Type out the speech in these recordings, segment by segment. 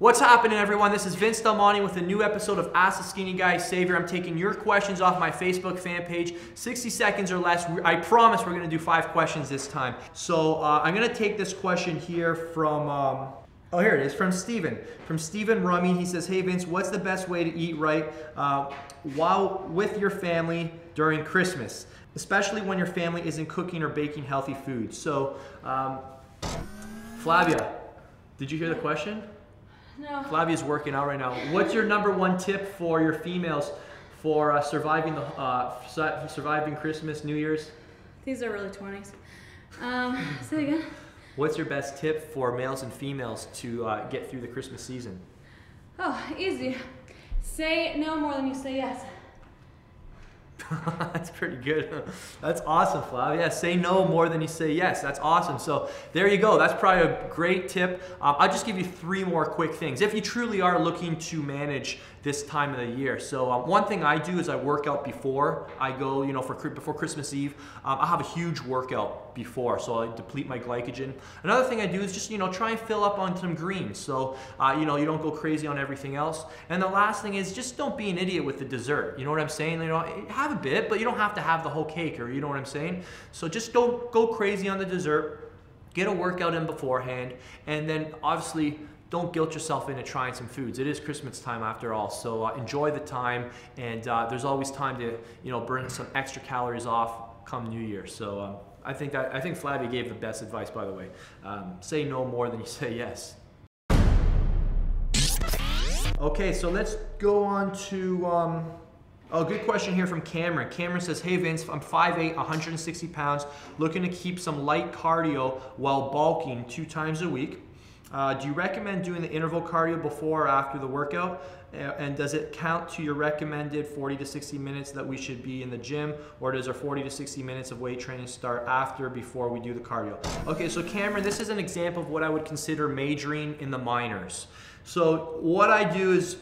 What's happening, everyone? This is Vince Delmonte with a new episode of Ask the Skinny Guy Savior. I'm taking your questions off my Facebook fan page, 60 seconds or less. I promise we're going to do 5 questions this time. So I'm going to take this question here from, oh, here it is, from Steven. From Steven Rummy. He says, hey Vince, what's the best way to eat right while with your family during Christmas, especially when your family isn't cooking or baking healthy food? So, Flavia, did you hear the question? No. Flavia's working out right now. What's your #1 tip for your females for surviving Christmas, New Year's? These are really 20s. Say again. What's your best tip for males and females to get through the Christmas season? Oh, easy. Say no more than you say yes. That's pretty good. That's awesome, Flavia. Say no more than you say yes. That's awesome. So there you go. That's probably a great tip. I'll just give you 3 more quick things if you truly are looking to manage this time of the year. So one thing I do is I work out before I go, before Christmas Eve. I have a huge workout before, so I deplete my glycogen. Another thing I do is just, try and fill up on some greens. So, you don't go crazy on everything else. And the last thing is just don't be an idiot with the dessert. You know what I'm saying? Have a bit, but you don't have to have the whole cake, or you know what I'm saying? So just don't go crazy on the dessert. Get a workout in beforehand, and then obviously don't guilt yourself into trying some foods. It is Christmas time after all, so enjoy the time, and there's always time to burn some extra calories off come New Year. So I think Flavia gave the best advice, by the way. Say no more than you say yes. Okay, so let's go on to oh, good question here from Cameron. Cameron says, hey Vince, I'm 5'8", 160 pounds, looking to keep some light cardio while bulking 2 times a week. Do you recommend doing the interval cardio before or after the workout? And does it count to your recommended 40 to 60 minutes that we should be in the gym? Or does our 40 to 60 minutes of weight training start after, before we do the cardio? Okay, so Cameron, this is an example of what I would consider majoring in the minors. So what I do is,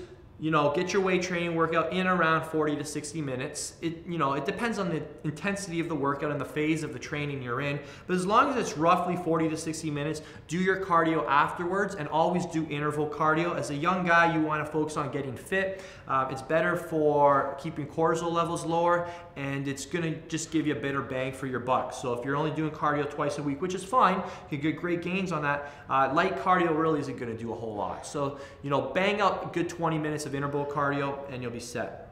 get your weight training workout in around 40 to 60 minutes. It depends on the intensity of the workout and the phase of the training you're in. But as long as it's roughly 40 to 60 minutes, do your cardio afterwards, and always do interval cardio. As a young guy, you want to focus on getting fit. It's better for keeping cortisol levels lower, and it's going to just give you a better bang for your buck. So if you're only doing cardio twice a week, which is fine, you get great gains on that, light cardio really isn't going to do a whole lot. So, bang out a good 20 minutes of interval cardio and you'll be set.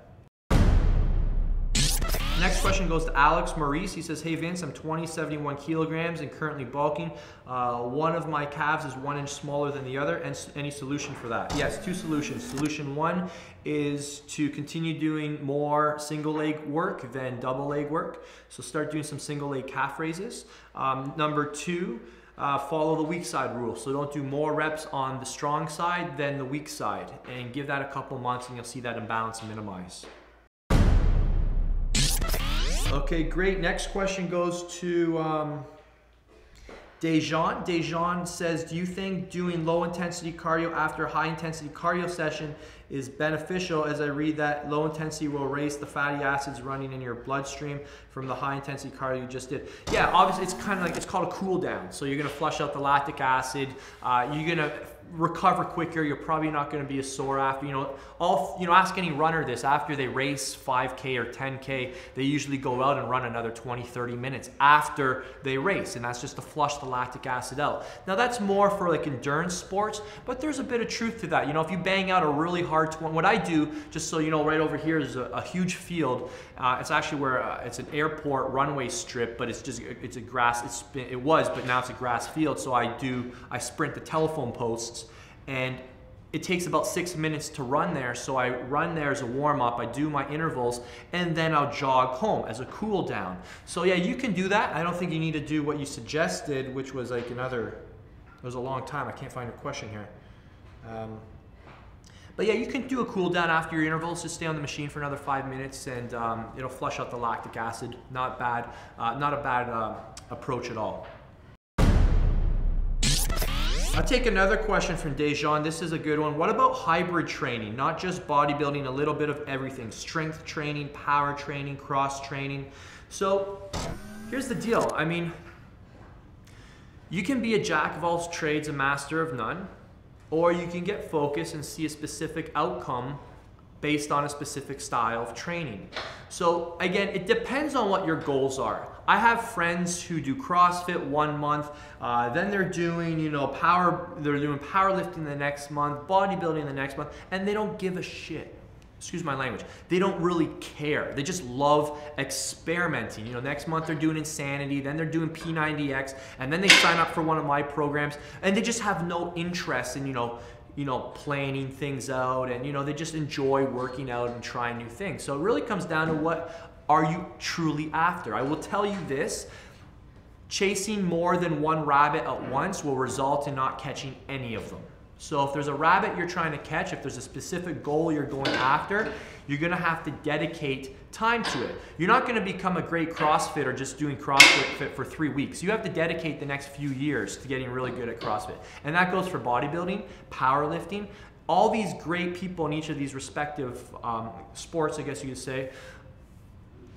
Next question goes to Alex Maurice. He says, hey Vince, I'm 71 kilograms and currently bulking. One of my calves is 1 inch smaller than the other, and any solution for that? Yes, 2 solutions. Solution 1 is to continue doing more single leg work than double leg work. So start doing some single leg calf raises. Number 2, follow the weak side rule. So don't do more reps on the strong side than the weak side, and give that a couple months and you'll see that imbalance minimize. Okay, great. Next question goes to Dejan. Dejan says, do you think doing low intensity cardio after a high intensity cardio session is beneficial, as I read that low intensity will raise the fatty acids running in your bloodstream from the high intensity cardio you just did? Yeah, obviously it's kind of like, it's called a cool down. So you're gonna flush out the lactic acid, you're gonna recover quicker, you're probably not going to be as sore after, ask any runner this, after they race 5K or 10K, they usually go out and run another 20-30 minutes after they race, and that's just to flush the lactic acid out. Now that's more for like endurance sports, but there's a bit of truth to that. If you bang out a really hard what I do, just so you know, right over here is a huge field. It's actually where it's an airport runway strip, but it's a grass, it was, but now it's a grass field. So I sprint the telephone posts, and it takes about 6 minutes to run there. So I run there as a warm up, I do my intervals, and then I'll jog home as a cool down. So yeah, you can do that. I don't think you need to do what you suggested, which was like it was a long time. I can't find a question here. But yeah, you can do a cool down after your intervals. Just stay on the machine for another 5 minutes, and it'll flush out the lactic acid. Not bad, not a bad approach at all. I'll take another question from Dejan. This is a good one. What about hybrid training? Not just bodybuilding, a little bit of everything. Strength training, power training, cross training. So here's the deal. I mean, you can be a jack of all trades, a master of none. or you can get focused and see a specific outcome based on a specific style of training. So again, it depends on what your goals are. I have friends who do CrossFit 1 month, then they're doing, powerlifting the next month, bodybuilding the next month, and they don't give a shit. Excuse my language. They don't really care. They just love experimenting. Next month they're doing Insanity, then they're doing P90X, and then they sign up for one of my programs, and they just have no interest in, planning things out, and they just enjoy working out and trying new things. So it really comes down to what are you truly after. I will tell you this, chasing more than one rabbit at once will result in not catching any of them. So if there's a rabbit you're trying to catch, if there's a specific goal you're going after, you're gonna have to dedicate time to it. You're not gonna become a great CrossFitter just doing CrossFit for 3 weeks. You have to dedicate the next few years to getting really good at CrossFit. And that goes for bodybuilding, powerlifting, all these great people in each of these respective sports, I guess you could say,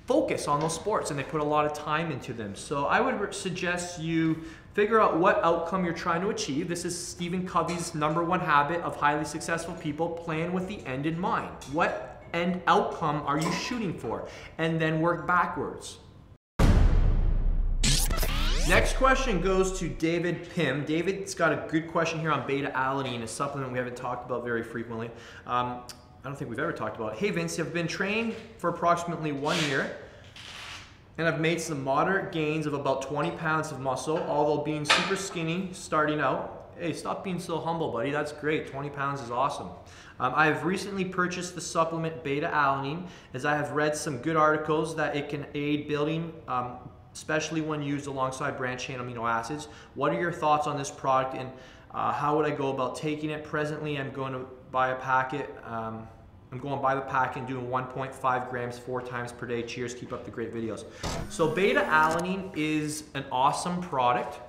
focus on those sports and they put a lot of time into them. So I would suggest you figure out what outcome you're trying to achieve. This is Stephen Covey's #1 habit of highly successful people, plan with the end in mind. What end outcome are you shooting for? And then work backwards. Next question goes to David Pym. David's got a good question here on beta-alanine, a supplement we haven't talked about very frequently. I don't think we've ever talked about it. Hey Vince, I've been training for approximately 1 year and I've made some moderate gains of about 20 pounds of muscle, although being super skinny starting out. Hey, stop being so humble, buddy. That's great. 20 pounds is awesome. I have recently purchased the supplement beta-alanine as I have read some good articles that it can aid building, especially when used alongside branched-chain amino acids. What are your thoughts on this product and how would I go about taking it? Presently, I'm going to buy a packet. I'm going to buy the pack and doing 1.5 grams 4 times per day. Cheers, keep up the great videos. So beta-alanine is an awesome product.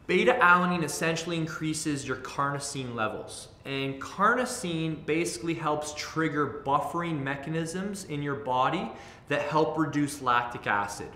Beta-alanine essentially increases your carnosine levels. And carnosine basically helps trigger buffering mechanisms in your body that help reduce lactic acid.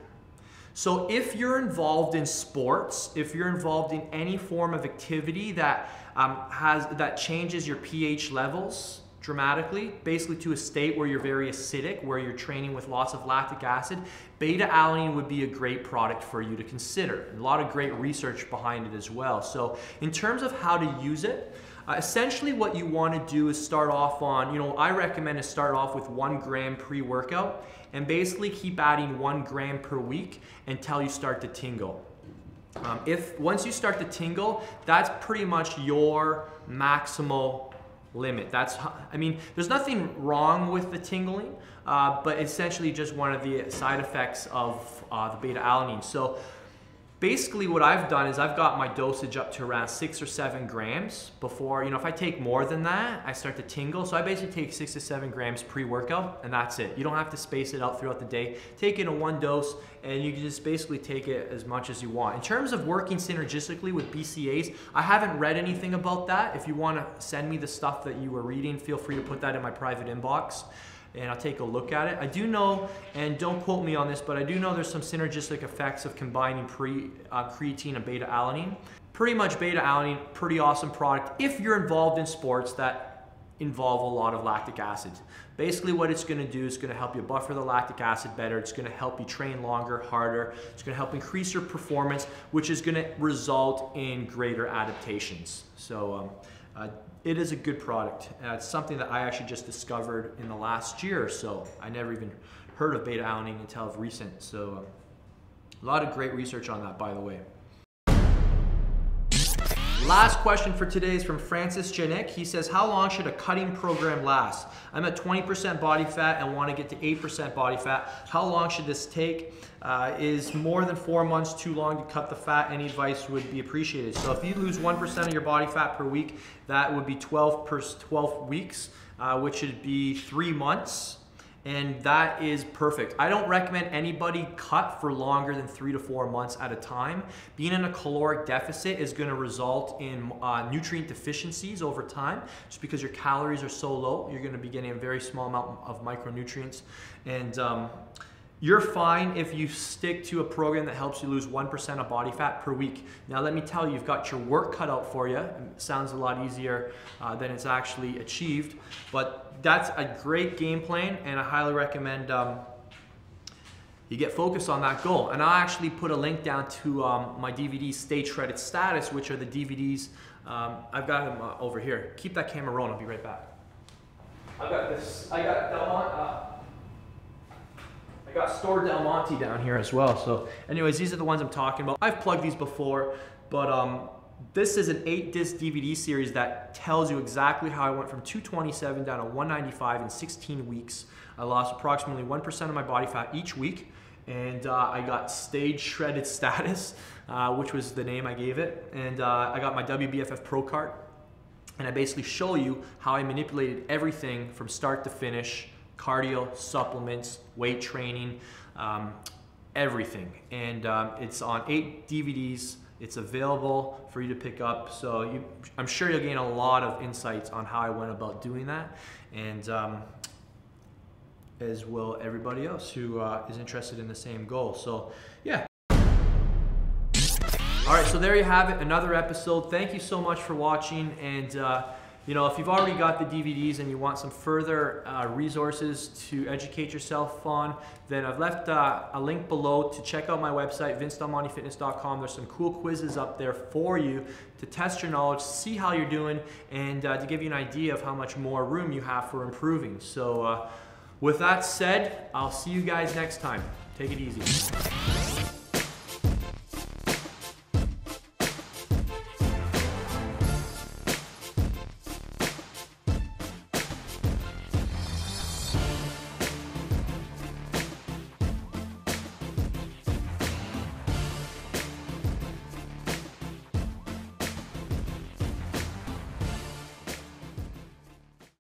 So if you're involved in sports, if you're involved in any form of activity that that changes your pH levels dramatically, basically to a state where you're very acidic, where you're training with lots of lactic acid, beta-alanine would be a great product for you to consider. A lot of great research behind it as well. So in terms of how to use it, essentially what you want to do is start off on, I recommend to start off with 1 gram pre-workout and basically keep adding 1 gram per week until you start to tingle. Once you start to tingle, that's pretty much your maximal limit. There's nothing wrong with the tingling, but essentially just one of the side effects of the beta-alanine. So basically what I've done is I've got my dosage up to around 6 or 7 grams before, if I take more than that, I start to tingle. So I basically take 6 to 7 grams pre-workout and that's it. You don't have to space it out throughout the day. Take it in 1 dose and you can just basically take it as much as you want. In terms of working synergistically with BCAAs, I haven't read anything about that. If you want to send me the stuff that you were reading, feel free to put that in my private inbox and I'll take a look at it. I do know, and don't quote me on this, but I do know there's some synergistic effects of combining creatine and beta-alanine. Pretty much beta-alanine, pretty awesome product if you're involved in sports that involve a lot of lactic acid. Basically what it's gonna do is gonna help you buffer the lactic acid better. It's gonna help you train longer, harder. It's gonna help increase your performance, which is gonna result in greater adaptations. So it is a good product. It's something that I actually just discovered in the last year or so. I never even heard of beta-alanine until recent. So a lot of great research on that, by the way. Last question for today is from Francis Janik. He says, how long should a cutting program last? I'm at 20% body fat and want to get to 8% body fat. How long should this take? Is more than 4 months too long to cut the fat? Any advice would be appreciated. So if you lose 1% of your body fat per week, that would be 12 weeks, which would be 3 months. And that is perfect. I don't recommend anybody cut for longer than 3 to 4 months at a time. Being in a caloric deficit is gonna result in nutrient deficiencies over time. Just because your calories are so low, you're gonna be getting a very small amount of micronutrients. And You're fine if you stick to a program that helps you lose 1% of body fat per week. Now let me tell you, you've got your work cut out for you. It sounds a lot easier than it's actually achieved, but that's a great game plan, and I highly recommend you get focused on that goal. And I'll actually put a link down to my DVDs, Stay Shredded Status, which are the DVDs. I've got them over here. Keep that camera rolling, I'll be right back. I got Store Del Monte down here as well. So anyways, these are the ones I'm talking about. I've plugged these before, but this is an 8-disc DVD series that tells you exactly how I went from 227 down to 195 in 16 weeks. I lost approximately 1% of my body fat each week, and I got Stage Shredded Status, which was the name I gave it, and I got my WBFF Pro card, and I basically show you how I manipulated everything from start to finish: cardio, supplements, weight training, everything. And it's on 8 DVDs. It's available for you to pick up. So I'm sure you'll gain a lot of insights on how I went about doing that, and as will everybody else who is interested in the same goal. So yeah. All right, so there you have it, another episode. Thank you so much for watching, and you know, if you've already got the DVDs and you want some further resources to educate yourself on, then I've left a link below to check out my website, vincedelmontefitness.com. There's some cool quizzes up there for you to test your knowledge, see how you're doing, and to give you an idea of how much more room you have for improving. So with that said, I'll see you guys next time. Take it easy.